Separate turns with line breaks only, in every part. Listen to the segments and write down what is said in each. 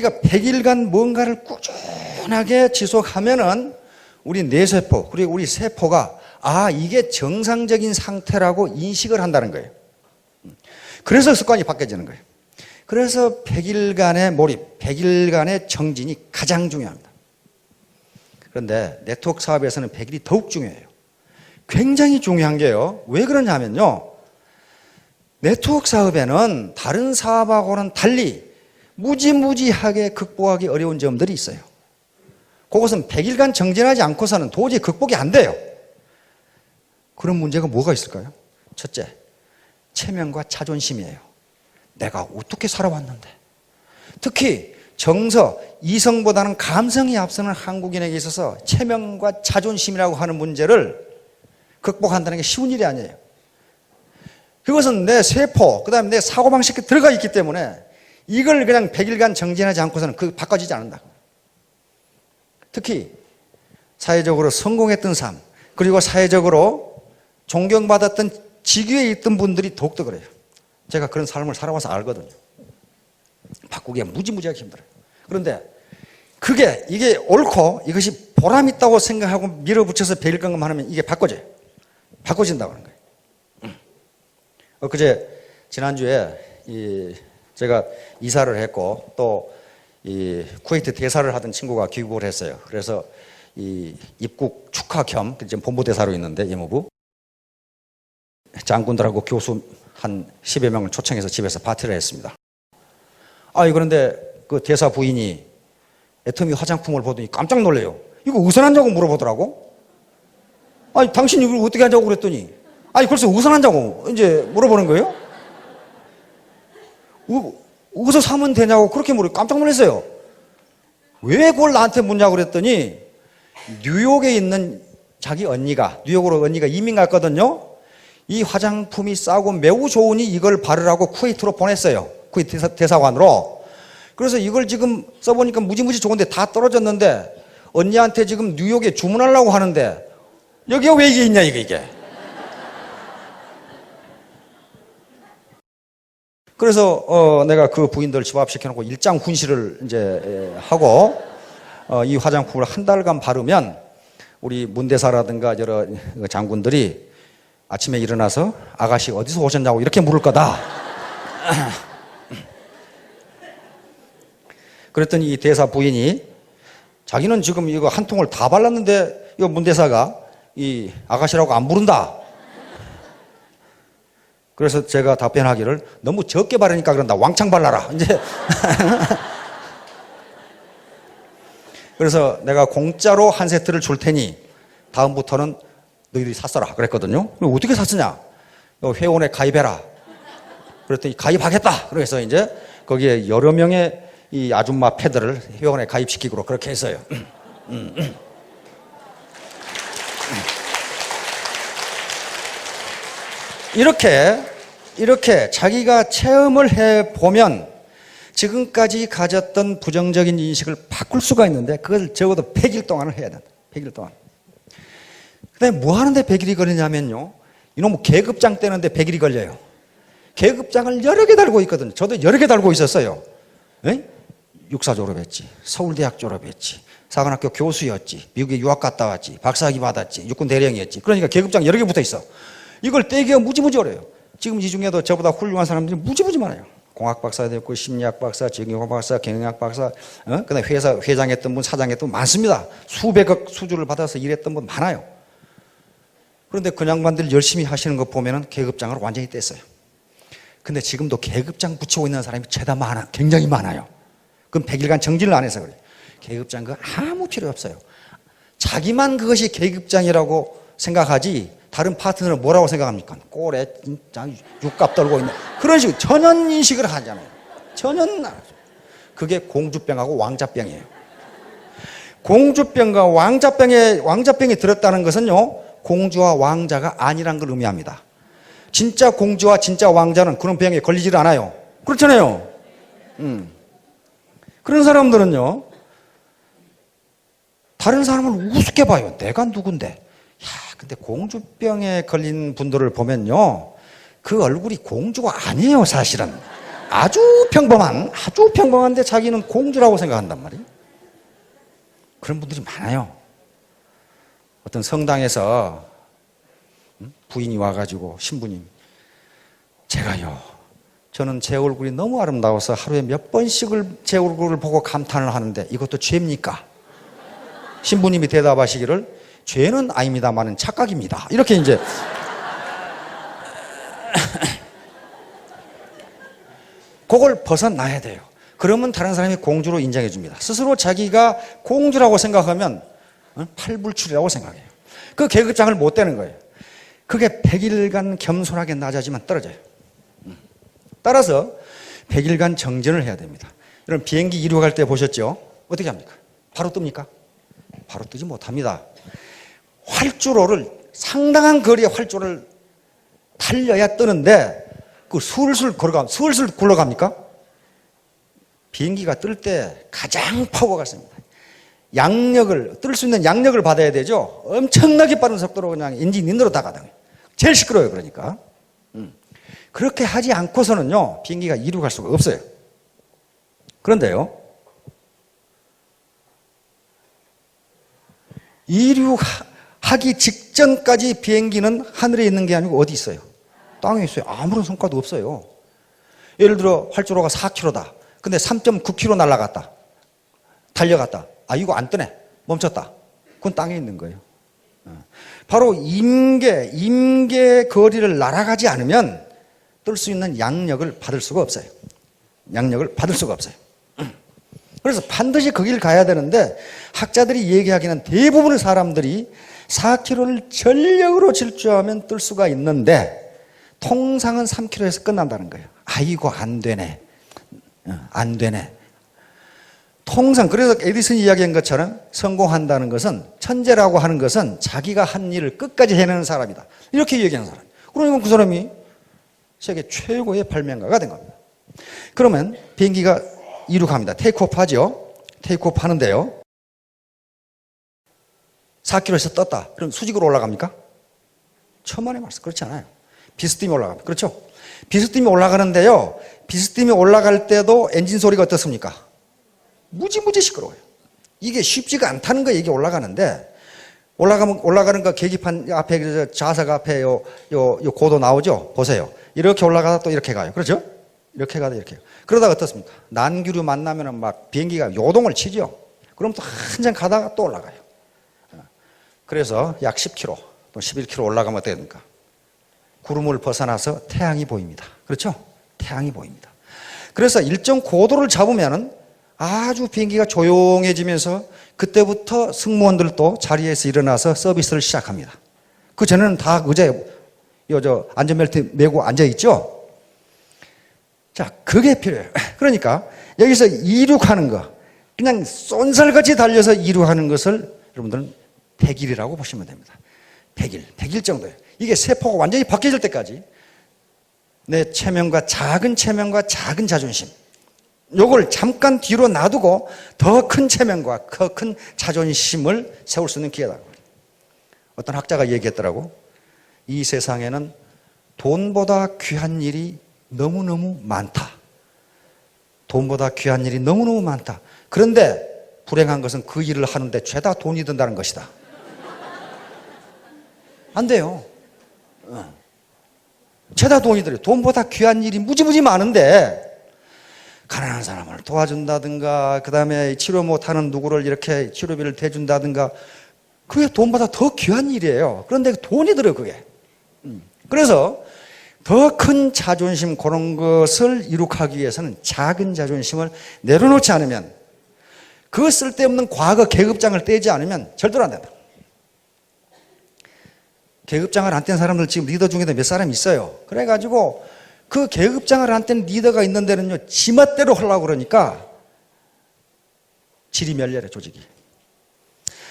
우리가 100일간 뭔가를 꾸준하게 지속하면은 우리 뇌세포, 그리고 우리 세포가 이게 정상적인 상태라고 인식을 한다는 거예요. 그래서 습관이 바뀌어지는 거예요. 그래서 100일간의 몰입, 100일간의 정진이 가장 중요합니다. 그런데 네트워크 사업에서는 100일이 더욱 중요해요. 굉장히 중요한 게요. 왜 그러냐면요. 네트워크 사업에는 다른 사업하고는 달리 무지무지하게 극복하기 어려운 점들이 있어요. 그것은 100일간 정진하지 않고서는 도저히 극복이 안 돼요. 그런 문제가 뭐가 있을까요? 첫째, 체면과 자존심이에요. 내가 어떻게 살아왔는데. 특히 정서, 이성보다는 감성이 앞서는 한국인에게 있어서 체면과 자존심이라고 하는 문제를 극복한다는 게 쉬운 일이 아니에요. 그것은 내 세포, 그 다음에 내 사고방식에 들어가 있기 때문에 이걸 그냥 100일간 정진하지 않고서는 바꿔지지 않는다. 특히 사회적으로 성공했던 삶, 그리고 사회적으로 존경받았던 직위에 있던 분들이 더욱더 그래요. 제가 그런 삶을 살아와서 알거든요. 바꾸기가 무지무지하게 힘들어요. 그런데 이게 옳고 이것이 보람있다고 생각하고 밀어붙여서 100일간만 하면 이게 바꿔져요. 바꿔진다고 하는 거예요. 엊그제 지난주에 제가 이사를 했고 또 쿠웨이트 대사를 하던 친구가 귀국을 했어요. 그래서 입국 축하 겸 지금 본부대사로 있는데 예무부 장군들하고 교수 한 10여 명을 초청해서 집에서 파티를 했습니다. 그런데 그 대사 부인이 애터미 화장품을 보더니 깜짝 놀래요. 이거 어디서 났냐고 물어보더라고. 당신 이걸 어떻게 하냐고 그랬더니 글쎄 어디서 났냐고 이제 물어보는 거예요. 어디서 사면 되냐고 그렇게 물어요. 깜짝 놀랐어요. 왜 그걸 나한테 묻냐고 그랬더니 뉴욕에 있는 자기 뉴욕으로 언니가 이민 갔거든요. 이 화장품이 싸고 매우 좋으니 이걸 바르라고 쿠웨이트로 보냈어요. 쿠웨이트 대사관으로. 그래서 이걸 지금 써보니까 무지무지 좋은데 다 떨어졌는데 언니한테 지금 뉴욕에 주문하려고 하는데 여기가 왜 이게 있냐 이게. 그래서 내가 그 부인들 집합시켜놓고 일장 훈시를 이제 하고 이 화장품을 한 달간 바르면 우리 문대사라든가 여러 장군들이 아침에 일어나서 아가씨 어디서 오셨냐고 이렇게 물을 거다. 그랬더니 이 대사 부인이 자기는 지금 이거 한 통을 다 발랐는데 이 문대사가 이 아가씨라고 안 부른다. 그래서 제가 답변하기를 너무 적게 바르니까 그런다. 왕창 발라라. 이제 그래서 내가 공짜로 한 세트를 줄 테니 다음부터는 너희들이 샀어라 그랬거든요. 어떻게 샀으냐? 회원에 가입해라. 그랬더니 가입하겠다. 그래서 이제 거기에 여러 명의 이 아줌마 패들을 회원에 가입시키고 그렇게 했어요. 이렇게 자기가 체험을 해보면 지금까지 가졌던 부정적인 인식을 바꿀 수가 있는데 그걸 적어도 100일 동안을 해야 된다. 100일 동안. 근데 뭐 하는데 100일이 걸리냐면요. 이놈의 계급장 떼는데 100일이 걸려요. 계급장을 여러 개 달고 있거든요. 저도 여러 개 달고 있었어요. 에? 육사 졸업했지. 서울대학 졸업했지. 사관학교 교수였지. 미국에 유학 갔다 왔지. 박사학위 받았지. 육군 대령이었지. 그러니까 계급장 여러 개 붙어 있어. 이걸 떼기가 무지무지 어려워요. 지금 이 중에도 저보다 훌륭한 사람들이 무지무지 많아요. 공학 박사도 있고 심리학 박사, 정형외과 박사, 경영학 박사, 그다음에 회사 회장했던 분, 사장했던 분 많습니다. 수백억 수주를 받아서 일했던 분 많아요. 그런데 그 양반들 열심히 하시는 거 보면은 계급장을 완전히 뗐어요. 근데 지금도 계급장 붙이고 있는 사람이 죄다 많아, 굉장히 많아요. 그건 100일간 정진을 안 해서 그래요. 계급장 그거 아무 필요 없어요. 자기만 그것이 계급장이라고 생각하지 다른 파트너는 뭐라고 생각합니까? 꼴에 진짜 육갑 떨고 있는 그런 식으로 전혀 인식을 하잖아요. 전혀 안 하죠. 그게 공주병하고 왕자병이에요. 공주병과 왕자병이 들었다는 것은요, 공주와 왕자가 아니란 걸 의미합니다. 진짜 공주와 진짜 왕자는 그런 병에 걸리질 않아요. 그렇잖아요. 그런 사람들은요, 다른 사람을 우습게 봐요. 내가 누군데? 근데 공주병에 걸린 분들을 보면요, 그 얼굴이 공주가 아니에요, 사실은. 아주 평범한데 자기는 공주라고 생각한단 말이에요. 그런 분들이 많아요. 어떤 성당에서 부인이 와가지고 신부님, 저는 제 얼굴이 너무 아름다워서 하루에 몇 번씩을 제 얼굴을 보고 감탄을 하는데 이것도 죄입니까? 신부님이 대답하시기를 죄는 아닙니다만은 착각입니다. 이렇게 이제 그걸 벗어나야 돼요. 그러면 다른 사람이 공주로 인정해 줍니다. 스스로 자기가 공주라고 생각하면 팔불출이라고 생각해요. 그 계급장을 못 되는 거예요. 그게 100일간 겸손하게 낮아지면 떨어져요. 따라서 100일간 정전을 해야 됩니다. 여러분 비행기 이륙할 때 보셨죠? 어떻게 합니까? 바로 뜹니까? 바로 뜨지 못합니다. 활주로를 상당한 거리의 활주로를 달려야 뜨는데 그 술술 굴러갑니까? 비행기가 뜰 때 가장 파워가 셉니다. 뜰 수 있는 양력을 받아야 되죠. 엄청나게 빠른 속도로 그냥 엔진 인으로 다가다녀요. 제일 시끄러워요, 그러니까. 그렇게 하지 않고서는요, 비행기가 이륙할 수가 없어요. 그런데요, 이륙하기 직전까지 비행기는 하늘에 있는 게 아니고 어디 있어요? 땅에 있어요. 아무런 성과도 없어요. 예를 들어 활주로가 4km다. 근데 3.9km 날아갔다. 달려갔다. 이거 안 뜨네. 멈췄다. 그건 땅에 있는 거예요. 바로 임계 거리를 날아가지 않으면 뜰 수 있는 양력을 받을 수가 없어요. 그래서 반드시 거길 가야 되는데 학자들이 얘기하기는 대부분의 사람들이 4km를 전력으로 질주하면 뜰 수가 있는데 통상은 3km에서 끝난다는 거예요. 이거 안 되네. 통상 그래서 에디슨이 이야기한 것처럼 성공한다는 것은 천재라고 하는 것은 자기가 한 일을 끝까지 해내는 사람이다. 이렇게 얘기하는 사람. 그러니까 그 사람이 세계 최고의 발명가가 된 겁니다. 그러면 비행기가 이륙합니다. 테이크오프 하죠. 테이크오프 하는데요. 4km에서 떴다. 그럼 수직으로 올라갑니까? 천만의 말씀. 그렇지 않아요. 비스듬히 올라갑니다. 그렇죠? 비스듬히 올라가는데요. 비스듬히 올라갈 때도 엔진 소리가 어떻습니까? 무지무지 시끄러워요. 이게 쉽지가 않다는 거예요. 이게 올라가는데 올라가는 거 계기판 앞에 좌석 앞에 요 고도 나오죠? 보세요. 이렇게 올라가다 또 이렇게 가요. 그렇죠? 이렇게 가다 이렇게. 그러다가 어떻습니까? 난기류 만나면은 막 비행기가 요동을 치죠? 그럼 또 한참 가다가 또 올라가요. 그래서 약 10km 또 11km 올라가면 어떻게 됩니까? 구름을 벗어나서 태양이 보입니다. 그렇죠? 태양이 보입니다. 그래서 일정 고도를 잡으면은 아주 비행기가 조용해지면서 그때부터 승무원들도 자리에서 일어나서 서비스를 시작합니다. 그 전에는 다 의자에 안전벨트 메고 앉아있죠? 자, 그게 필요해요. 그러니까 여기서 이륙하는 거, 그냥 쏜살같이 달려서 이륙하는 것을 여러분들은 100일이라고 보시면 됩니다. 100일 정도예요. 이게 세포가 완전히 바뀌어질 때까지 내 작은 체면과 작은 자존심, 요걸 잠깐 뒤로 놔두고 더 큰 체면과 더 큰 자존심을 세울 수 있는 기회다. 어떤 학자가 얘기했더라고. 이 세상에는 돈보다 귀한 일이 너무너무 많다. 돈보다 귀한 일이 너무너무 많다. 그런데 불행한 것은 그 일을 하는데 죄다 돈이 든다는 것이다. 안 돼요. 죄다 돈이 들어요. 돈보다 귀한 일이 무지무지 많은데 가난한 사람을 도와준다든가 그 다음에 치료 못하는 누구를 이렇게 치료비를 대준다든가 그게 돈보다 더 귀한 일이에요. 그런데 돈이 들어요, 그게. 그래서 더 큰 자존심 그런 것을 이룩하기 위해서는 작은 자존심을 내려놓지 않으면 그 쓸데없는 과거 계급장을 떼지 않으면 절대로 안 된다. 계급장을 안 뗀 사람들 지금 리더 중에도 몇 사람 있어요. 그래가지고 그 계급장을 안 뗀 리더가 있는 데는요, 지멋대로 하려고 그러니까 질이 멸렬해, 조직이.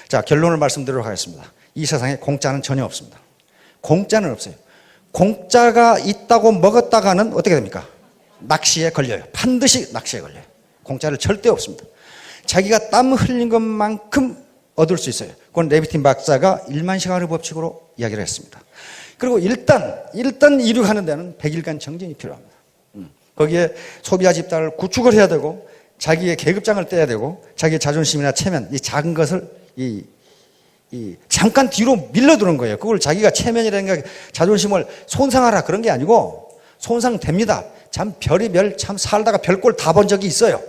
자, 결론을 말씀드리도록 하겠습니다. 이 세상에 공짜는 전혀 없습니다. 공짜는 없어요. 공짜가 있다고 먹었다가는 어떻게 됩니까? 낚시에 걸려요. 반드시 낚시에 걸려요. 공짜를 절대 없습니다. 자기가 땀 흘린 것만큼 얻을 수 있어요. 그건 레비틴 박사가 1만 시간의 법칙으로 이야기를 했습니다. 그리고 일단 이륙하는 데는 100일간 정진이 필요합니다. 거기에 소비자 집단을 구축을 해야 되고 자기의 계급장을 떼야 되고 자기의 자존심이나 체면, 이 작은 것을 잠깐 뒤로 밀려두는 거예요. 그걸 자기가 체면이라는 게 자존심을 손상하라 그런 게 아니고 손상됩니다. 참 별의별 참 살다가 별꼴 다 본 적이 있어요.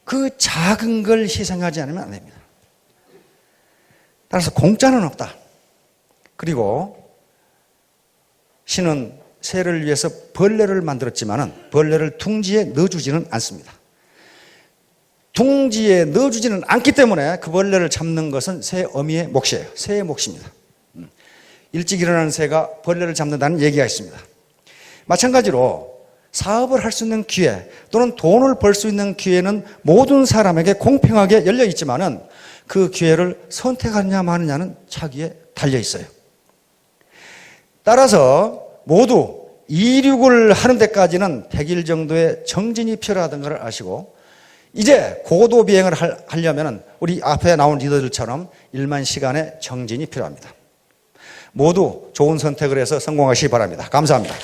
그 작은 걸 희생하지 않으면 안 됩니다. 따라서 공짜는 없다. 그리고 신은 새를 위해서 벌레를 만들었지만은 벌레를 둥지에 넣어주지는 않습니다. 둥지에 넣어주지는 않기 때문에 그 벌레를 잡는 것은 새 어미의 몫이에요. 새의 몫입니다. 일찍 일어나는 새가 벌레를 잡는다는 얘기가 있습니다. 마찬가지로 사업을 할 수 있는 기회 또는 돈을 벌 수 있는 기회는 모든 사람에게 공평하게 열려 있지만은 그 기회를 선택하느냐 마느냐는 자기에 달려 있어요. 따라서 모두 이륙을 하는 데까지는 100일 정도의 정진이 필요하다는 걸 아시고 이제 고도 비행을 하려면 우리 앞에 나온 리더들처럼 1만 시간의 정진이 필요합니다. 모두 좋은 선택을 해서 성공하시기 바랍니다. 감사합니다.